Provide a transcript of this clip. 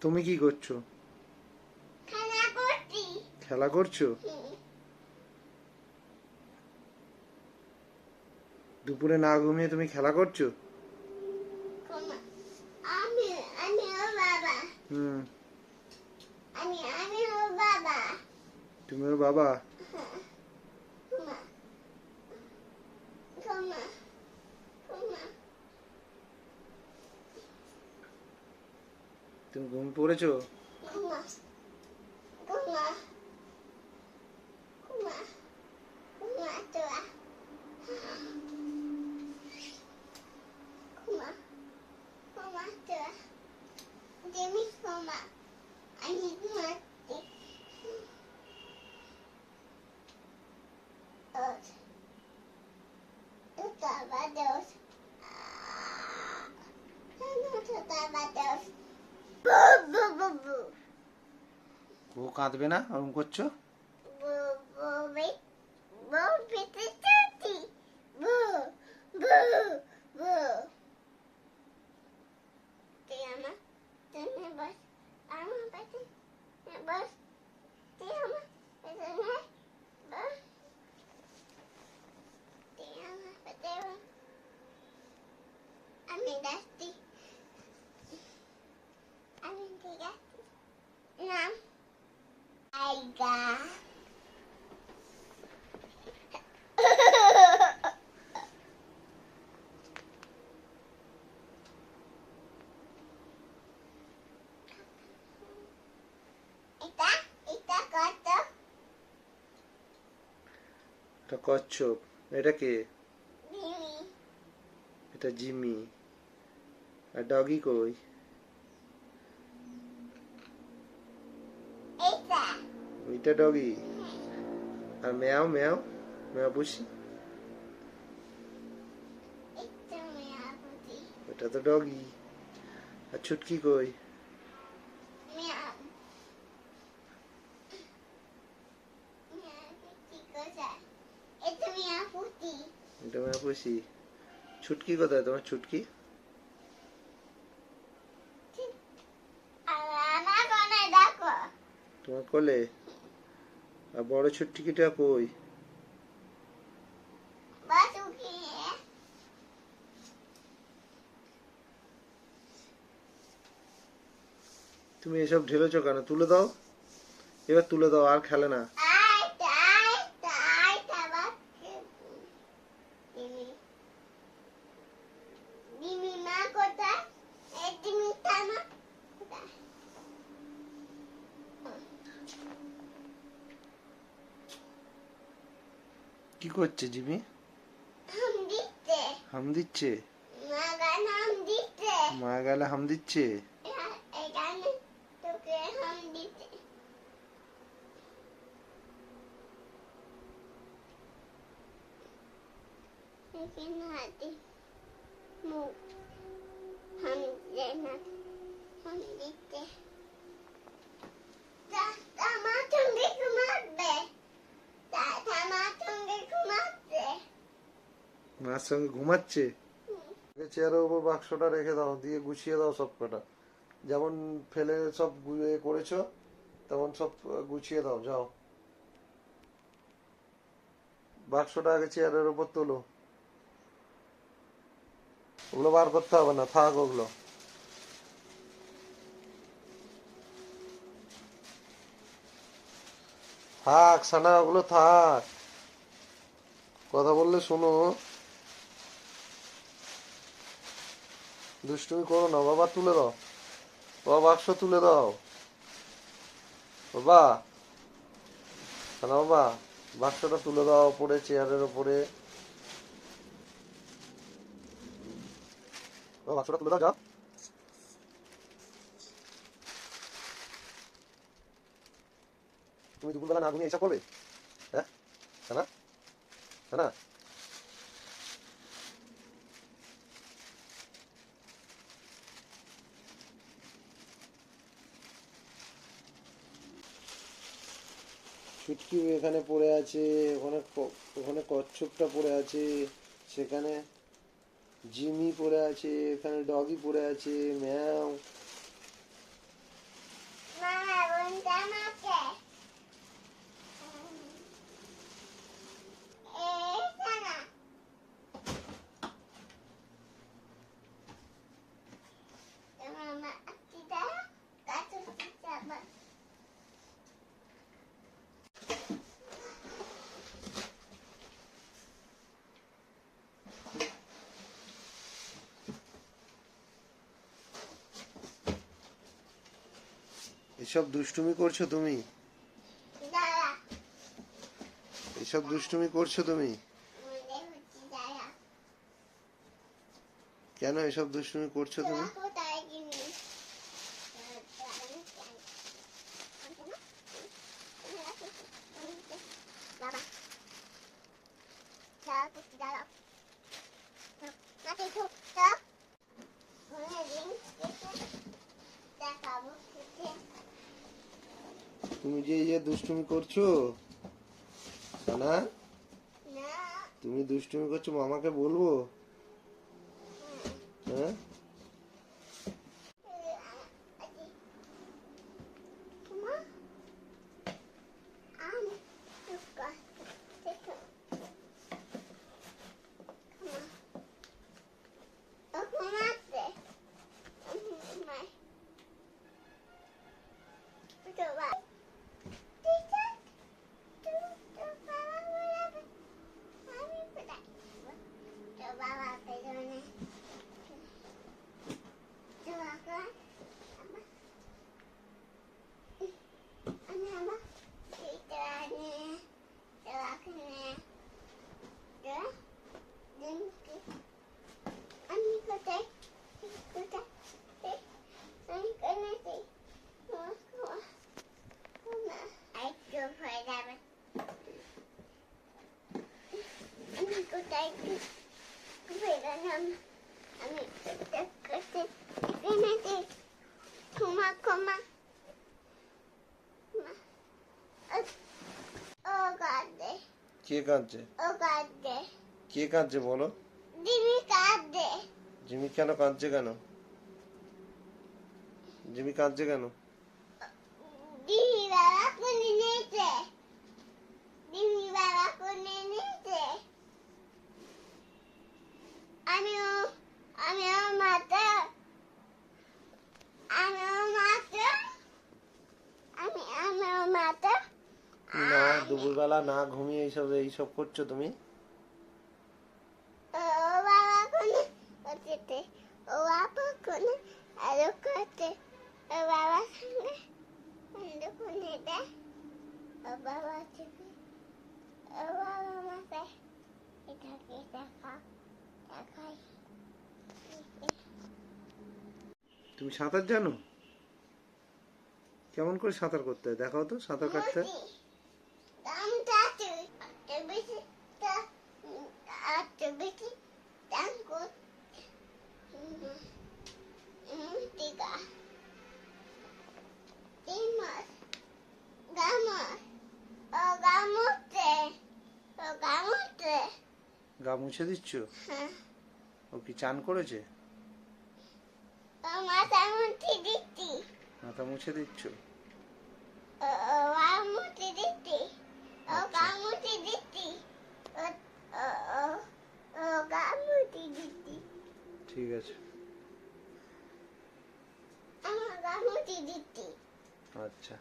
তুমি কি করছো? খেলা করছো? দুপুরে না ঘুমিয়ে তুমি খেলা করছো? হুম। তুমি ওর বাবা? তুমি ঘুম পড়েছো? ও কাঁদবে না ওরকম করছো? এটা কচ্ছপ। এটা কে? এটা জিমি। আর ডগি কই? ওইটা ডগি। আর ম্যাও ম্যাও ম্যাও পুষি। ওটা তো ডগি। আর ছুটকি কই? এটা ম্যাও পুষি। ছুটকি কোথায় তোমার ছুটকি? তোমার কোলে? আর বড় ছুটকিটা কই? তুমি এসব ঢেলেছো কেন? তুলে দাও, এবার তুলে দাও, আর খেলে না। কি করছে জিমি? হাম দিচ্ছে। মা গেলে হাম দিচ্ছে। মার সঙ্গে ঘুমাচ্ছে। চেয়ারের উপর বাক্সটা রেখে দাও, দিয়ে গুছিয়ে দাও সব কটা। যেমন ফেলে সব করেছো তেমন সব গুছিয়ে দাও। যাও, বাক্সটা আগে চেয়ারের উপর তোলো। ওগুলো বার করতে হবে না, থাক ওগুলো। থাক সানা, ওগুলো থাক। কথা বললে শোনো। দুষ্টুমি করো না বাবা, তুলে দাও বাবা, বাক্স তুলে দাও বাবা। সানা বাবা, বাক্সটা তুলে দাও ওপরে, চেয়ারের ওপরে। বাক্সটা তুলে দাও, যাও। তুমি দুপুরবেলা না ঘুমিয়ে এসব করবে? হ্যাঁ সানা, সানা। ছুটকি এখানে পড়ে আছে, ওখানে ওখানে কচ্ছপটা পড়ে আছে, সেখানে জিমি পড়ে আছে, এখানে ডগি পড়ে আছে, ম্যাও। এসব দুষ্টুমি করছো তুমি? দাঁড়া, এসব দুষ্টুমি করছো তুমি? মনে হচ্ছে দাঁড়া। কেন এসব দুষ্টুমি করছো তুমি? তোরা কোথায় গেলি? বাবা, দাঁড়া, কুচি দাঁড়া। মাটি ঢোক, ঢোক। কোনোদিন দেখাবো তোকে। তুমি যে এই যে দুষ্টুমি করছো না, না, তুমি দুষ্টুমি করছো মামাকে বলবো? হ্যাঁ, মা, আমি তোকে দেখো। ঘুমাতে ঘুমাই তো বাবা টিচার তো বাবা বলাবে আমি কোথায় তো বাবা পেছনে তো বাবা আমি আমার টিচার নিয়ে তো ওখানে তো দিনকে আমি কোথায় কোথায় আমি কোথায় একটু হয়ে যাবে আমি কোথায় বেরোলাম আমি কোথায় এখানে ক্ষমা ক্ষমা ও কাঁদে কে কাঁদছে? ও কাঁদে কে কাঁদছে বলো? দিদি কাঁদে জিমি কেন কাঁদছে কেন? জিমি কাঁদছে কেন? দিদি বাবা কোলে নিয়েছে দিদি বাবা কোলে নিয়েছে আমিও আমিও মাথা আমিও মাথা আমিও মাথা না, দুপুরবেলা না ঘুমিয়ে এইসব করছো তুমি? ও বাবা কোলে করতে ও বাবা কোলে আরো করতে ও বাবার সঙ্গে বন্ধু কোলে দেয় ও বাবা থেকে ও বাবা মাথায় এটাকে দেখাই তুমি সাঁতার জানো? কেমন করে সাঁতার করতে হয় দেখাও তো, সাঁতার কাটতে। গা মুছে দিচ্ছ? ও কি চান করেছে? মাথা মুঠি দিচ্ছি মাথা মুছে দিচ্ছ? মুঠি দিচ্ছি ও গা মুঠি দিচ্ছি ও গা মুঠি দিচ্ছি ঠিক আছে। আমার গা মুঠি দিচ্ছি আচ্ছা।